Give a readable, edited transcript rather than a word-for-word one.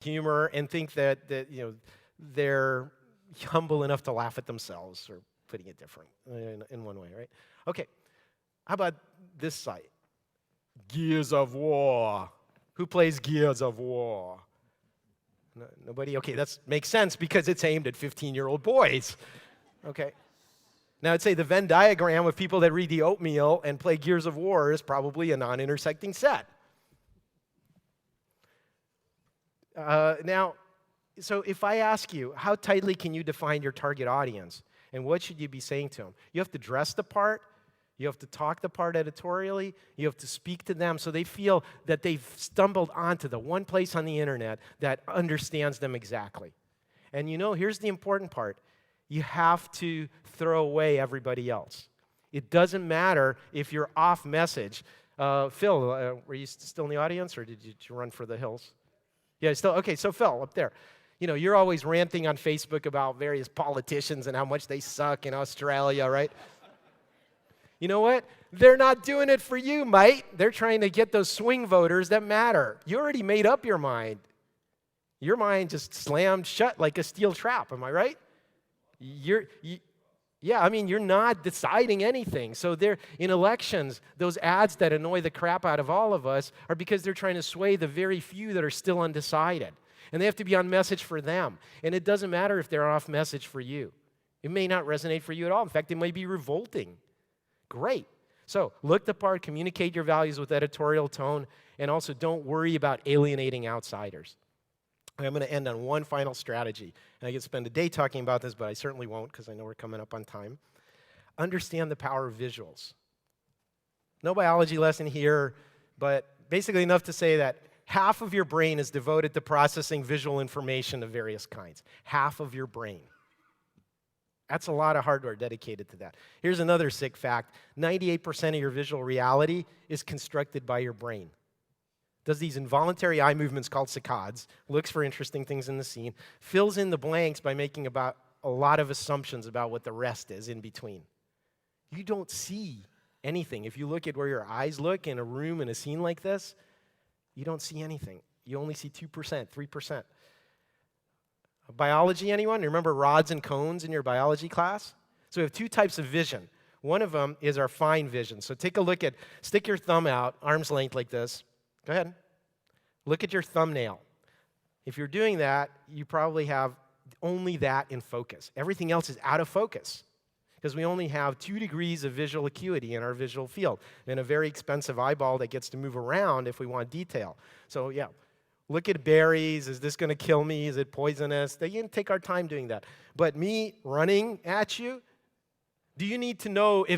humor and think that they're humble enough to laugh at themselves, or putting it different in one way, right? Okay, how about this site? Gears of War. Who plays Gears of War? No, nobody? Okay, that makes sense because it's aimed at 15-year-old boys. Okay. Now, I'd say the Venn diagram of people that read the oatmeal and play Gears of War is probably a non-intersecting set. Now, so if I ask you, how tightly can you define your target audience? And what should you be saying to them? You have to dress the part. You have to talk the part editorially. You have to speak to them so they feel that they've stumbled onto the one place on the internet that understands them exactly. And here's the important part. You have to throw away everybody else. It doesn't matter if you're off message. Phil, were you still in the audience, or did you run for the hills? Yeah, still. Okay, so Phil, up there. You're always ranting on Facebook about various politicians and how much they suck in Australia, right? You know what? They're not doing it for you, mate. They're trying to get those swing voters that matter. You already made up your mind. Your mind just slammed shut like a steel trap, am I right? You're not deciding anything. So in elections, those ads that annoy the crap out of all of us are because they're trying to sway the very few that are still undecided. And they have to be on message for them. And it doesn't matter if they're off message for you. It may not resonate for you at all. In fact, it may be revolting. Great. So look the part, communicate your values with editorial tone, and also don't worry about alienating outsiders. I'm going to end on one final strategy. And I could spend a day talking about this, but I certainly won't because I know we're coming up on time. Understand the power of visuals. No biology lesson here, but basically enough to say that half of your brain is devoted to processing visual information of various kinds. Half of your brain. That's a lot of hardware dedicated to that. Here's another sick fact. 98% of your visual reality is constructed by your brain. Does these involuntary eye movements called saccades, looks for interesting things in the scene, fills in the blanks by making about a lot of assumptions about what the rest is in between. You don't see anything. If you look at where your eyes look in a room in a scene like this, you don't see anything. You only see 2%, 3%. Biology, anyone? Remember rods and cones in your biology class? So we have two types of vision. One of them is our fine vision. So take a look stick your thumb out, arm's length like this. Go ahead. Look at your thumbnail. If you're doing that, you probably have only that in focus. Everything else is out of focus because we only have 2 degrees of visual acuity in our visual field and a very expensive eyeball that gets to move around if we want detail. So yeah, look at berries. Is this going to kill me? Is it poisonous? They can take our time doing that. But me running at you, do you need to know if